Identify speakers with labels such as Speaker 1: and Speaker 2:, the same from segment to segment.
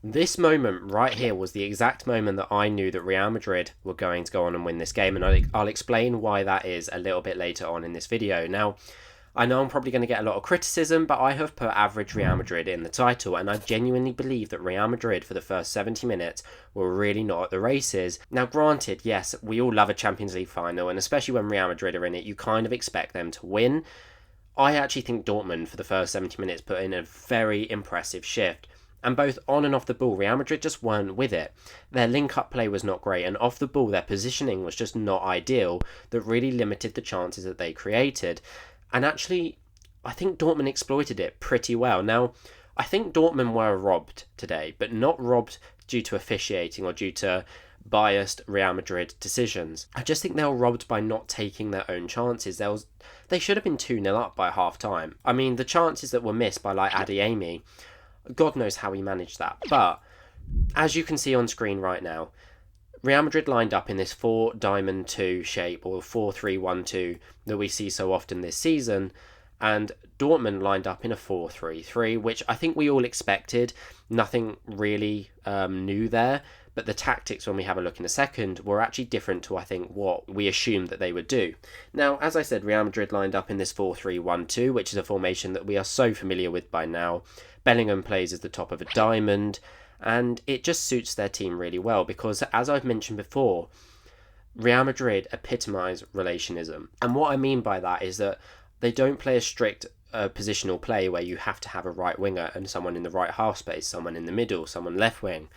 Speaker 1: This moment right here was the exact moment that I knew that Real Madrid were going to go on and win this game, and I'll explain why that is a little bit later on in this video. Now, I know I'm probably going to get a lot of criticism, but I have put average Real Madrid in the title, and I genuinely believe that Real Madrid for the first 70 minutes were really not at the races. Now, granted, yes, we all love a Champions League final, and especially when Real Madrid are in it, you kind of expect them to win. I actually think Dortmund for the first 70 minutes put in a very impressive shift. And both on and off the ball, Real Madrid just weren't with it. Their link-up play was not great, and off the ball, their positioning was just not ideal. That really limited the chances that they created. And actually, I think Dortmund exploited it pretty well. Now, I think Dortmund were robbed today, but not robbed due to officiating or due to biased Real Madrid decisions. I just think they were robbed by not taking their own chances. They should have been 2-0 up by half time. I mean, the chances that were missed by like Adeyemi, God knows how he managed that. But as you can see on screen right now, Real Madrid lined up in this 4-diamond-2 shape, or 4-3-1-2 that we see so often this season, and Dortmund lined up in a 4-3-3, which I think we all expected. Nothing really new there, but the tactics, when we have a look in a second, were actually different to, I think, what we assumed that they would do. Now, as I said, Real Madrid lined up in this 4-3-1-2, which is a formation that we are so familiar with by now. Bellingham plays as the top of a diamond, and it just suits their team really well because, as I've mentioned before, Real Madrid epitomise relationism. And what I mean by that is that they don't play a strict positional play where you have to have a right winger and someone in the right half space, someone in the middle, someone left wing.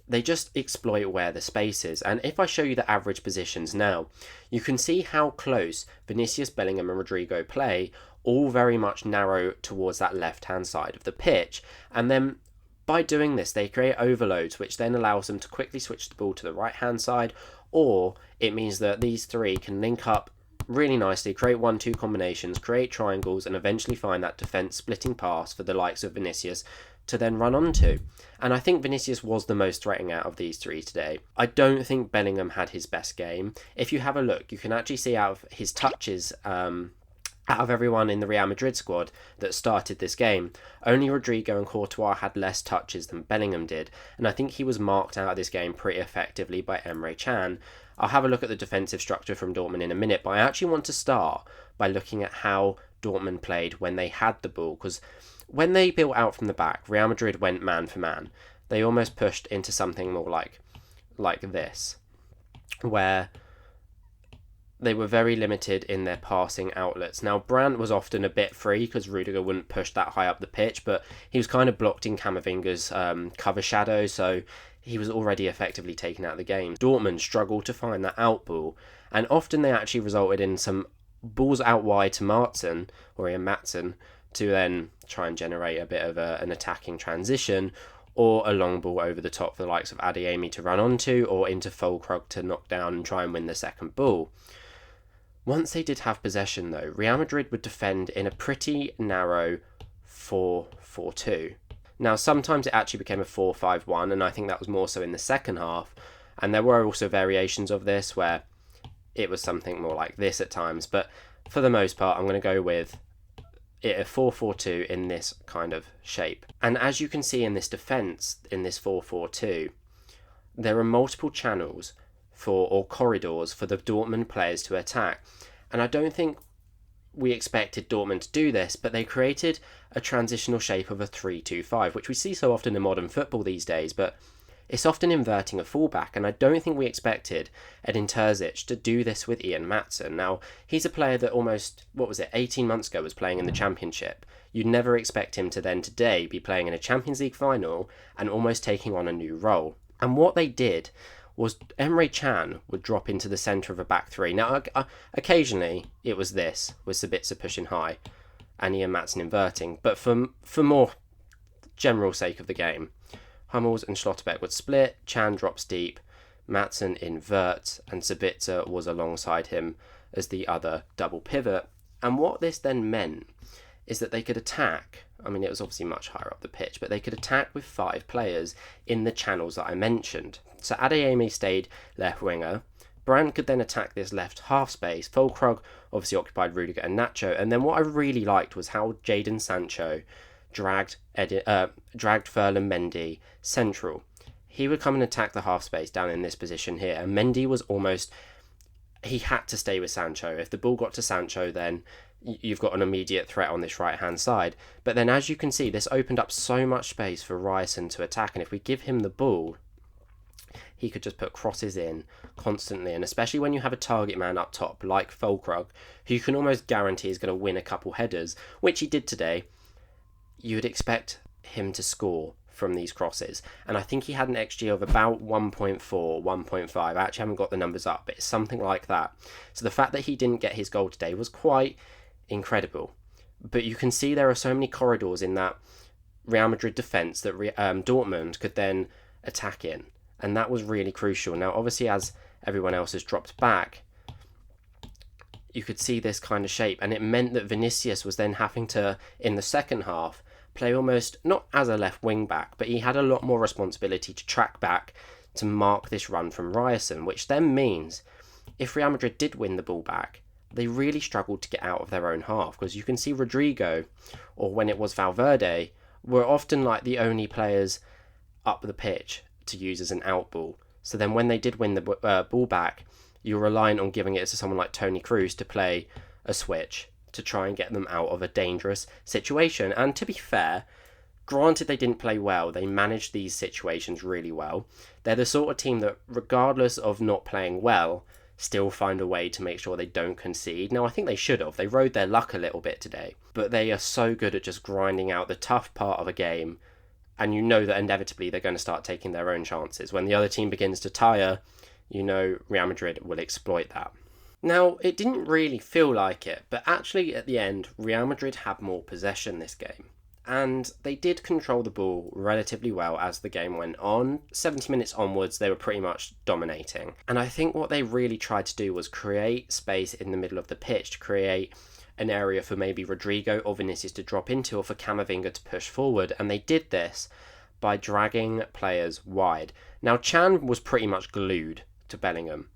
Speaker 1: They just exploit where the space is. And if I show you the average positions now, you can see how close Vinicius, Bellingham and Rodrigo play, all very much narrow towards that left-hand side of the pitch. And then by doing this, they create overloads, which then allows them to quickly switch the ball to the right-hand side, or it means that these three can link up really nicely, create 1-2 combinations, create triangles, and eventually find that defence-splitting pass for the likes of Vinicius to then run onto. And I think Vinicius was the most threatening out of these three today. I don't think Bellingham had his best game. If you have a look, you can actually see out of his touches, out of everyone in the Real Madrid squad that started this game, only Rodrigo and Courtois had less touches than Bellingham did, and I think he was marked out of this game pretty effectively by Emre Can. I'll have a look at the defensive structure from Dortmund in a minute, but I actually want to start by looking at how Dortmund played when they had the ball, because when they built out from the back, Real Madrid went man for man. They almost pushed into something more like this, where they were very limited in their passing outlets. Now, Brandt was often a bit free because Rudiger wouldn't push that high up the pitch, but he was kind of blocked in Camavinga's cover shadow, so he was already effectively taken out of the game. Dortmund struggled to find that out ball, and often they actually resulted in some balls out wide to Martin, or Ian Matson, to then try and generate a bit of an attacking transition, or a long ball over the top for the likes of Adeyemi to run onto, or into Füllkrug to knock down and try and win the second ball. Once they did have possession, though, Real Madrid would defend in a pretty narrow 4-4-2. Now, sometimes it actually became a 4-5-1, and I think that was more so in the second half. And there were also variations of this where it was something more like this at times. But for the most part, I'm going to go with it a 4-4-2 in this kind of shape. And as you can see in this defence, in this 4-4-2, there are multiple channels or corridors for the Dortmund players to attack. And I don't think we expected Dortmund to do this, but they created a transitional shape of a 3-2-5, which we see so often in modern football these days, but it's often inverting a fullback, and I don't think we expected Edin Terzic to do this with Ian Matson. Now, he's a player that almost, 18 months ago was playing in the Championship. You'd never expect him to then today be playing in a Champions League final and almost taking on a new role. And what they did was Emre Can would drop into the centre of a back three. Now, occasionally it was this, with Sabitzer pushing high and Ian Matson inverting, but for more general sake of the game, Hummels and Schlotterbeck would split, Can drops deep, Matson inverts, and Sabitzer was alongside him as the other double pivot. And what this then meant is that they could attack, I mean, it was obviously much higher up the pitch, but they could attack with 5 players in the channels that I mentioned. So Adeyemi stayed left winger. Brandt could then attack this left half space. Füllkrug obviously occupied Rudiger and Nacho. And then what I really liked was how Jadon Sancho dragged Ferland Mendy central. He would come and attack the half space down in this position here, and Mendy was almost... he had to stay with Sancho. If the ball got to Sancho, then you've got an immediate threat on this right-hand side. But then, as you can see, this opened up so much space for Ryerson to attack, and if we give him the ball, he could just put crosses in constantly, and especially when you have a target man up top like Fulkrug, who you can almost guarantee is going to win a couple headers, which he did today, you would expect him to score from these crosses. And I think he had an XG of about 1.4, 1.5. I actually haven't got the numbers up, but it's something like that. So the fact that he didn't get his goal today was quite incredible. But you can see there are so many corridors in that Real Madrid defence that Dortmund could then attack in. And that was really crucial. Now, obviously, as everyone else has dropped back, you could see this kind of shape. And it meant that Vinicius was then having to, in the second half, play almost not as a left wing back, but he had a lot more responsibility to track back to mark this run from Ryerson, which then means if Real Madrid did win the ball back, they really struggled to get out of their own half, because you can see Rodrigo, or when it was Valverde, were often like the only players up the pitch to use as an out ball. So then when they did win the ball back, you're relying on giving it to someone like Toni Kroos to play a switch to try and get them out of a dangerous situation. And to be fair, granted they didn't play well, they managed these situations really well. They're the sort of team that, regardless of not playing well, still find a way to make sure they don't concede. Now, I think they should have. They rode their luck a little bit today, but they are so good at just grinding out the tough part of a game, and you know that inevitably they're going to start taking their own chances. When the other team begins to tire, you know Real Madrid will exploit that. Now, it didn't really feel like it, but actually at the end, Real Madrid had more possession this game. And they did control the ball relatively well as the game went on. 70 minutes onwards, they were pretty much dominating. And I think what they really tried to do was create space in the middle of the pitch, to create an area for maybe Rodrigo or Vinicius to drop into, or for Camavinga to push forward. And they did this by dragging players wide. Now, Chan was pretty much glued to Bellingham.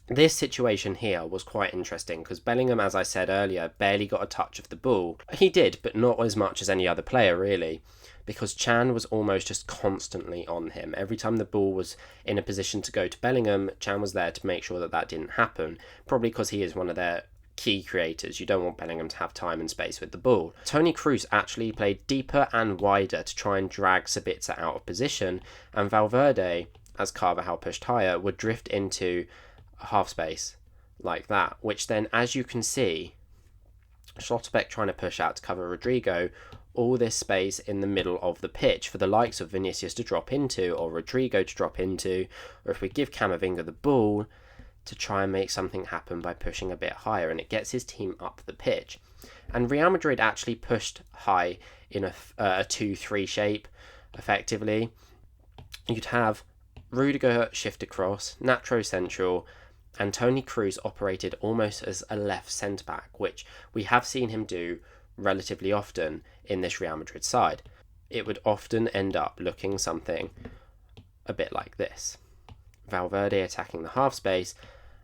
Speaker 1: This situation here was quite interesting because Bellingham, as I said earlier, barely got a touch of the ball. He did, but not as much as any other player, really, because Chan was almost just constantly on him. Every time the ball was in a position to go to Bellingham, Chan was there to make sure that that didn't happen, probably because he is one of their key creators. You don't want Bellingham to have time and space with the ball. Toni Kroos actually played deeper and wider to try and drag Sabitzer out of position, and Valverde, as Carvajal pushed higher, would drift into half space like that, which then, as you can see, Schlotterbeck trying to push out to cover Rodrigo, all this space in the middle of the pitch for the likes of Vinicius to drop into, or Rodrigo to drop into, or if we give Camavinga the ball, to try and make something happen by pushing a bit higher, and it gets his team up the pitch. And Real Madrid actually pushed high in a 2-3 shape, effectively. You'd have Rudiger shift across, Nacho central, and Toni Kroos operated almost as a left centre-back, which we have seen him do relatively often in this Real Madrid side. It would often end up looking something a bit like this. Valverde attacking the half space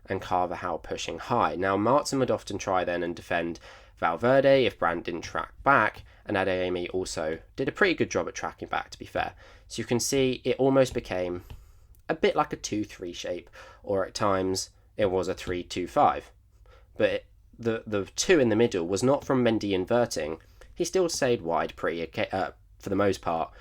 Speaker 1: and Carvajal pushing high. Now, Martin would often try then and defend Valverde if Brandt didn't track back, and Adeyemi also did a pretty good job at tracking back, to be fair. So you can see it almost became a bit like a 2-3 shape, or at times it was a 3-2-5. But the two in the middle was not from Mendy inverting. He still stayed wide for the most part.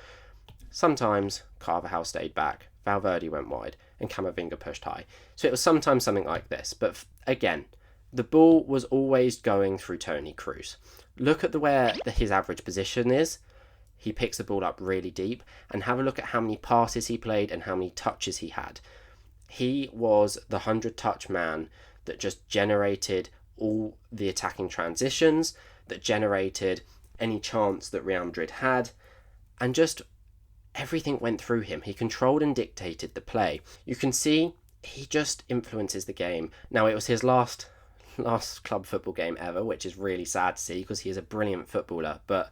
Speaker 1: Sometimes Carvajal stayed back, Valverde went wide, and Camavinga pushed high. So it was sometimes something like this. But again, the ball was always going through Toni Kroos. Look at where his average position is. He picks the ball up really deep, and have a look at how many passes he played and how many touches he had. He was the 100-touch man that just generated all the attacking transitions, that generated any chance that Real Madrid had, and just everything went through him. He controlled and dictated the play. You can see he just influences the game. Now, it was his last club football game ever, which is really sad to see because he is a brilliant footballer, but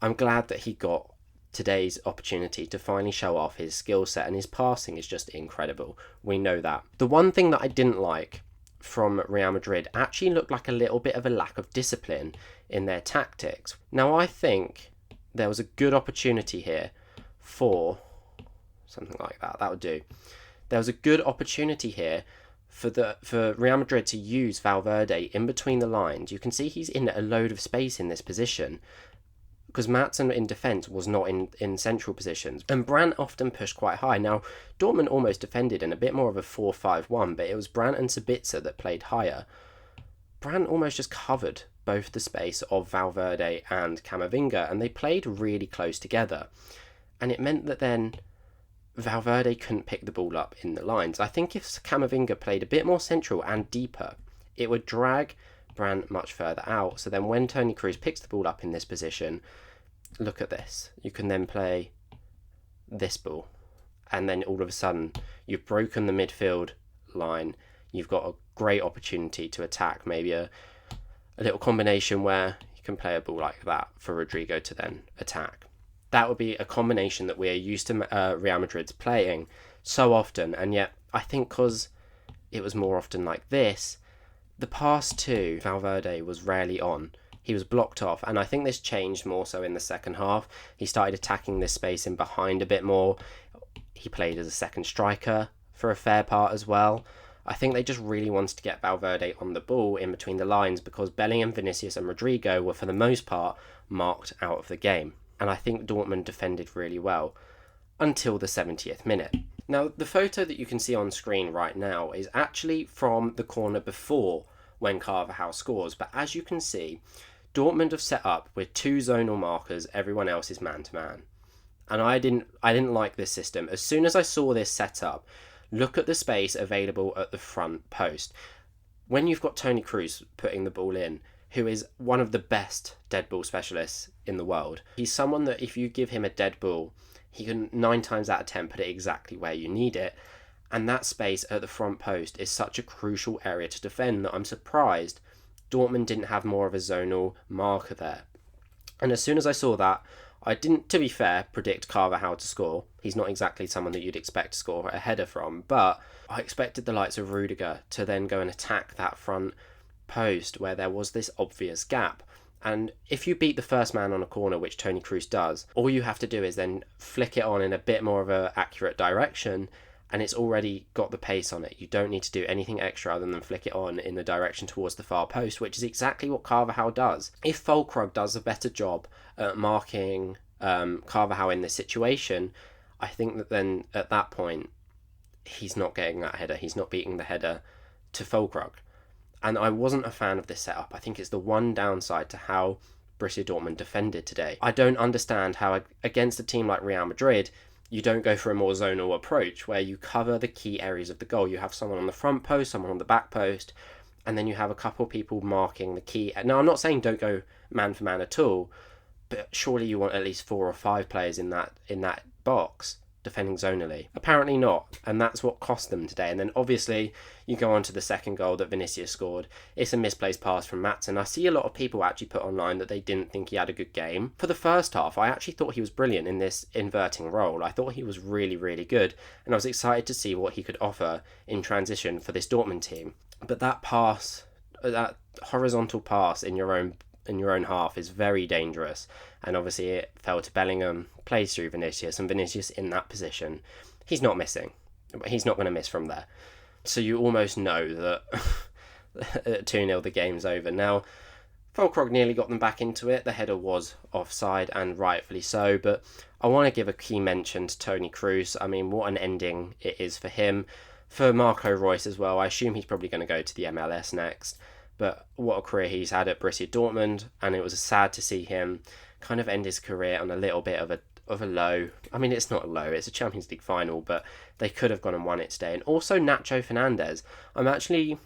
Speaker 1: I'm glad that he got today's opportunity to finally show off his skill set, and his passing is just incredible. We know that. The one thing that I didn't like from Real Madrid actually looked like a little bit of a lack of discipline in their tactics. Now, I think there was a good opportunity here for something like that. That would do. There was a good opportunity here for Real Madrid to use Valverde in between the lines. You can see he's in a load of space in this position because Maatsen in defence was not in central positions. And Brandt often pushed quite high. Now, Dortmund almost defended in a bit more of a 4-5-1, but it was Brandt and Sabitzer that played higher. Brandt almost just covered both the space of Valverde and Camavinga, and they played really close together. And it meant that then Valverde couldn't pick the ball up in the lines. I think if Camavinga played a bit more central and deeper, it would drag Brandt much further out. So then when Toni Kroos picks the ball up in this position, look at this. You can then play this ball. And then all of a sudden, you've broken the midfield line. You've got a great opportunity to attack. Maybe a little combination where you can play a ball like that for Rodrigo to then attack. That would be a combination that we're used to Real Madrid's playing so often. And yet, I think because it was more often like this, the pass to Valverde was rarely on. He was blocked off, and I think this changed more so in the second half. He started attacking this space in behind a bit more. He played as a second striker for a fair part as well. I think they just really wanted to get Valverde on the ball in between the lines because Bellingham, Vinicius and Rodrigo were for the most part marked out of the game. And I think Dortmund defended really well until the 70th minute. Now, the photo that you can see on screen right now is actually from the corner before when Carvajal scores. But as you can see, Dortmund have set up with 2 zonal markers, everyone else is man-to-man. And I didn't like this system. As soon as I saw this set up, look at the space available at the front post. When you've got Toni Kroos putting the ball in, who is one of the best dead ball specialists in the world, he's someone that if you give him a dead ball, he can 9 times out of 10 put it exactly where you need it. And that space at the front post is such a crucial area to defend that I'm surprised Dortmund didn't have more of a zonal marker there. And as soon as I saw that, I didn't, to be fair, predict Carvajal to score. He's not exactly someone that you'd expect to score a header from, but I expected the likes of Rudiger to then go and attack that front post where there was this obvious gap. And if you beat the first man on a corner, which Toni Kroos does, all you have to do is then flick it on in a bit more of an accurate direction, and it's already got the pace on it. You don't need to do anything extra other than flick it on in the direction towards the far post, which is exactly what Carvajal does. If Füllkrug does a better job at marking Carvajal in this situation, I think that then at that point, he's not getting that header. He's not beating the header to Füllkrug. And I wasn't a fan of this setup. I think it's the one downside to how Borussia Dortmund defended today. I don't understand how against a team like Real Madrid, you don't go for a more zonal approach where you cover the key areas of the goal. You have someone on the front post, someone on the back post, and then you have a couple of people marking the key. Now, I'm not saying don't go man for man at all, but surely you want at least 4 or 5 players in that box defending zonally. Apparently not, and that's what cost them today. And then obviously you go on to the second goal that Vinicius scored. It's a misplaced pass from Maatsen. I see a lot of people actually put online that they didn't think he had a good game. For the first half, I actually thought he was brilliant in this inverting role. I thought he was really, really good, and I was excited to see what he could offer in transition for this Dortmund team. But that pass, that horizontal pass in your own half is very dangerous, and obviously it fell to Bellingham, plays through Vinicius, and Vinicius in that position, he's not missing. He's not going to miss from there. So you almost know that at 2-0 the game's over. Now, Füllkrug nearly got them back into it. The header was offside, and rightfully so, but I want to give a key mention to Toni Kroos. I mean, what an ending it is for him. For Marco Reus as well, I assume he's probably going to go to the MLS next. But what a career he's had at Borussia Dortmund, and it was sad to see him kind of end his career on a little bit of a low. I mean, it's not a low, it's a Champions League final, but they could have gone and won it today. And also Nacho Fernandez. I'm actually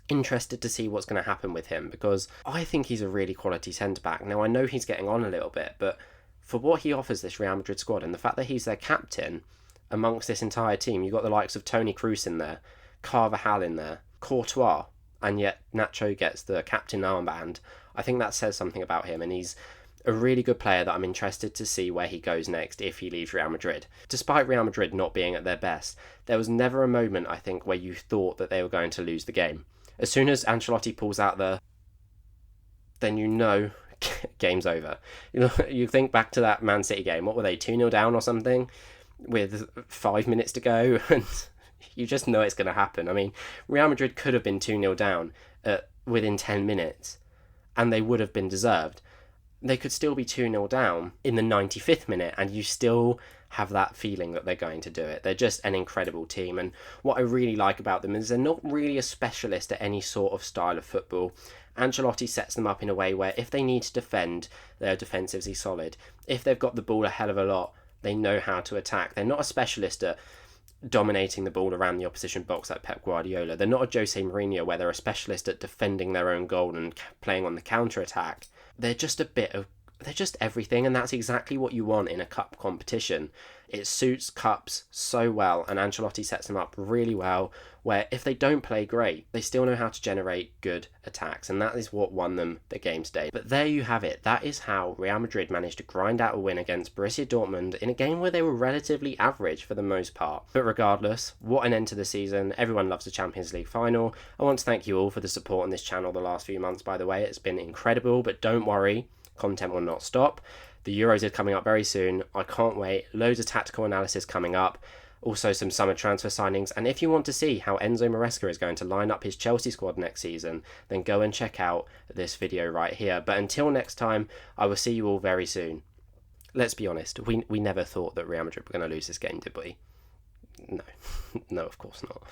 Speaker 1: interested to see what's going to happen with him because I think he's a really quality centre-back. Now, I know he's getting on a little bit, but for what he offers this Real Madrid squad and the fact that he's their captain amongst this entire team, you've got the likes of Toni Kroos in there, Carvajal in there, Courtois, and yet Nacho gets the captain armband. I think that says something about him, and he's a really good player that I'm interested to see where he goes next if he leaves Real Madrid. Despite Real Madrid not being at their best, there was never a moment, I think, where you thought that they were going to lose the game. As soon as Ancelotti pulls out then you know game's over. You think back to that Man City game, what were they, 2-0 down or something, with 5 minutes to go, and you just know it's going to happen. I mean, Real Madrid could have been 2-0 down within 10 minutes, and they would have been deserved. They could still be 2-0 down in the 95th minute, and you still have that feeling that they're going to do it. They're just an incredible team, and what I really like about them is they're not really a specialist at any sort of style of football. Ancelotti sets them up in a way where if they need to defend, they're defensively solid. If they've got the ball a hell of a lot, they know how to attack. They're not a specialist at dominating the ball around the opposition box like Pep Guardiola. They're not a Jose Mourinho where they're a specialist at defending their own goal and playing on the counter-attack. They're just they're just everything, and that's exactly what you want in a cup competition. It suits cups so well, and Ancelotti sets them up really well, where if they don't play great, they still know how to generate good attacks, and that is what won them the game today. But there you have it. That is how Real Madrid managed to grind out a win against Borussia Dortmund in a game where they were relatively average for the most part. But regardless, what an end to the season. Everyone loves the Champions League final. I want to thank you all for the support on this channel the last few months, by the way. It's been incredible, but don't worry, content will not stop. The Euros is coming up very soon. I can't wait. Loads of tactical analysis coming up. Also some summer transfer signings. And if you want to see how Enzo Maresca is going to line up his Chelsea squad next season, then go and check out this video right here. But until next time, I will see you all very soon. Let's be honest, we never thought that Real Madrid were going to lose this game, did we? No. No, of course not.